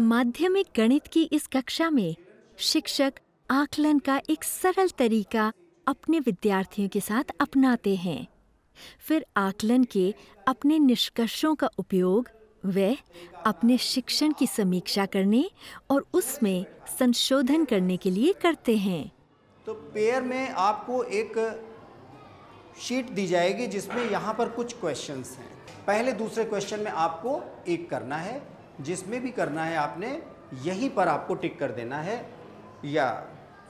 माध्यमिक गणित की इस कक्षा में शिक्षक आकलन का एक सरल तरीका अपने विद्यार्थियों के साथ अपनाते हैं। फिर आकलन के अपने निष्कर्षों का उपयोग वे अपने शिक्षण की समीक्षा करने और उसमें संशोधन करने के लिए करते हैं। तो पेयर में आपको एक शीट दी जाएगी जिसमें यहाँ पर कुछ क्वेश्चंस हैं। पहले दूसरे क्वेश्चन में आपको एक करना है, जिसमें भी करना है आपने यहीं पर आपको टिक कर देना है, या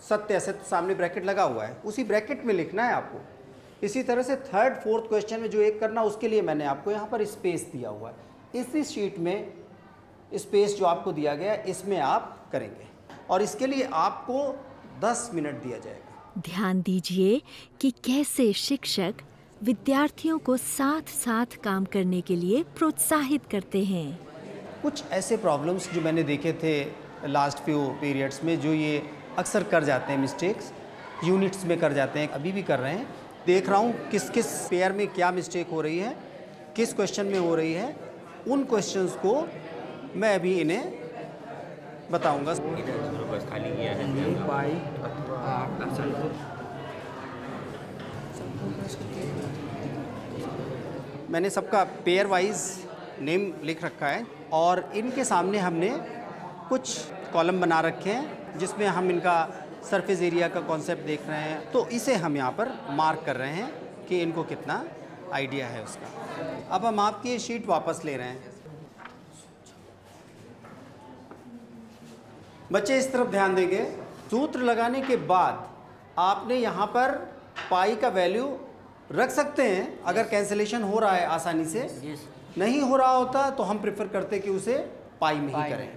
सत्य असत्य सामने ब्रैकेट लगा हुआ है उसी ब्रैकेट में लिखना है आपको। इसी तरह से थर्ड फोर्थ क्वेश्चन में जो एक करना उसके लिए मैंने आपको यहाँ पर स्पेस दिया हुआ है। इसी शीट में स्पेस जो आपको दिया गया है इसमें आप करेंगे और इसके लिए आपको 10 मिनट दिया जाएगा। ध्यान दीजिए कि कैसे शिक्षक विद्यार्थियों को साथ साथ काम करने के लिए प्रोत्साहित करते हैं। कुछ ऐसे प्रॉब्लम्स जो मैंने देखे थे लास्ट फ्यू पीरियड्स में, जो ये अक्सर कर जाते हैं मिस्टेक्स, यूनिट्स में कर जाते हैं, अभी भी कर रहे हैं। देख रहा हूँ किस किस पेयर में क्या मिस्टेक हो रही है, किस क्वेश्चन में हो रही है, उन क्वेश्चंस को मैं अभी इन्हें बताऊंगा। मैंने सबका पेयर वाइज नेम लिख रखा है और इनके सामने हमने कुछ कॉलम बना रखे हैं जिसमें हम इनका सरफेस एरिया का कॉन्सेप्ट देख रहे हैं। तो इसे हम यहाँ पर मार्क कर रहे हैं कि इनको कितना आइडिया है उसका। अब हम आपकी ये शीट वापस ले रहे हैं। बच्चे इस तरफ ध्यान देंगे। सूत्र लगाने के बाद आपने यहाँ पर पाई का वैल्यू रख सकते हैं अगर कैंसिलेशन हो रहा है आसानी से। नहीं हो रहा होता तो हम प्रेफर करते कि उसे पाई में ही करें।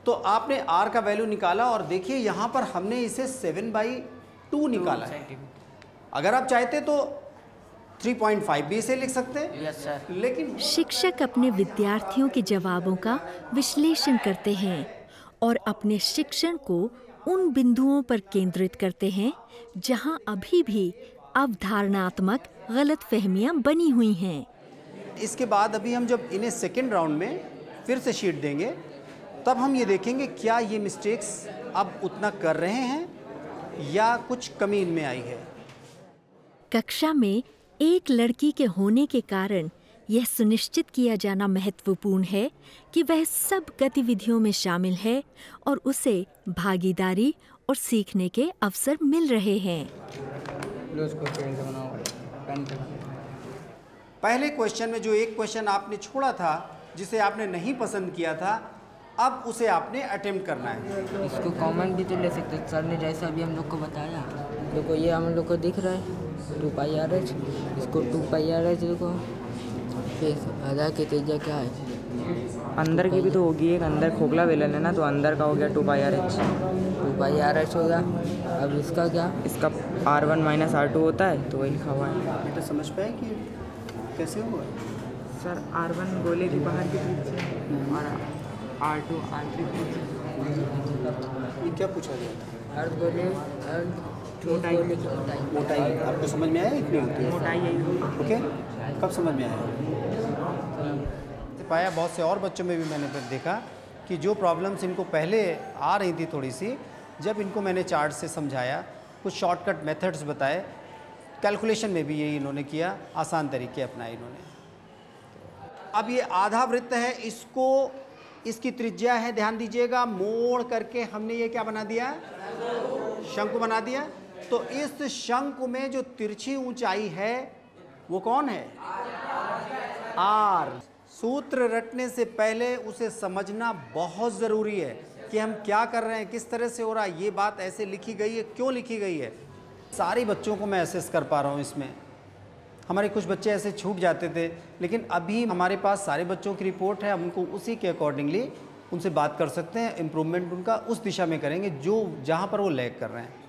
तो आपने आर का वैल्यू निकाला और देखिए यहाँ पर हमने इसे 7/2 निकाला है। अगर आप चाहते तो 3.5 भी इसे लिख सकते हैं। लेकिन शिक्षक अपने विद्यार्थियों के जवाबों का विश्लेषण करते हैं और अपने शिक्षण को उन बिंदुओं पर केंद्रित करते हैं जहां अभी भी अवधारणात्मक गलतफहमियां बनी हुई हैं। इसके बाद अभी हम जब इन्हें सेकेंड राउंड में फिर से शीट देंगे तब हम ये देखेंगे क्या ये मिस्टेक्स अब उतना कर रहे हैं या कुछ कमी इनमें आई है। कक्षा में एक लड़की के होने के कारण यह सुनिश्चित किया जाना महत्वपूर्ण है कि वह सब गतिविधियों में शामिल है और उसे भागीदारी और सीखने के अवसर मिल रहे हैं। पहले क्वेश्चन में जो एक क्वेश्चन आपने छोड़ा था जिसे आपने नहीं पसंद किया था, अब उसे आपने अटेम्प्ट करना है। इसको कमेंट भी तो ले सकते सर ने, जैसा अभी हम लोग को बताया। देखो ये हम लोग को दिख रहा है 2πr/h, इसको 2πr/h देखो। फिर आधा के तेजा क्या है, अंदर की भी तो होगी, एक अंदर खोखला बेलन है ना, तो अंदर का हो गया 2πr/h। 2πr/h होगा। अब इसका क्या, इसका R1 - R2 होता है, तो वही लिखा हुआ है। बेटा समझ पाए कि कैसे हुआ? सर R1 गोले की बाहर की त्रिज्या और R2 आंतरिक त्रिज्या। ये क्या पूछा गया? अर्ध गोले मोटाई। मोटाई आपको समझ में आया? इतनी होती है मोटाई यही। ओके, कब समझ में आया? पाया बहुत से और बच्चों में भी मैंने फिर देखा कि जो प्रॉब्लम्स इनको पहले आ रही थी थोड़ी सी, जब इनको मैंने चार्ट से समझाया, कुछ शॉर्टकट मेथड्स बताए, कैलकुलेशन में भी यही इन्होंने किया, आसान तरीके अपनाए इन्होंने। अब ये आधा वृत्त है, इसको इसकी त्रिज्या है, ध्यान दीजिएगा, मोड़ करके हमने ये क्या बना दिया, शंकु बना दिया। तो इस शंकु में जो तिरछी ऊंचाई है वो कौन है, आर। सूत्र रटने से पहले उसे समझना बहुत ज़रूरी है कि हम क्या कर रहे हैं, किस तरह से हो रहा है। ये बात ऐसे लिखी गई है, क्यों लिखी गई है। सारे बच्चों को मैं असेस कर पा रहा हूँ इसमें। हमारे कुछ बच्चे ऐसे छूट जाते थे, लेकिन अभी हमारे पास सारे बच्चों की रिपोर्ट है, हम उनको उसी के अकॉर्डिंगली उनसे बात कर सकते हैं। इम्प्रूवमेंट उनका उस दिशा में करेंगे जो जहाँ पर वो लैग कर रहे हैं।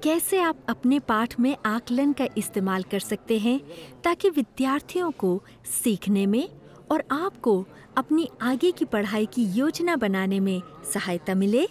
कैसे आप अपने पाठ में आकलन का इस्तेमाल कर सकते हैं ताकि विद्यार्थियों को सीखने में और आपको अपनी आगे की पढ़ाई की योजना बनाने में सहायता मिले।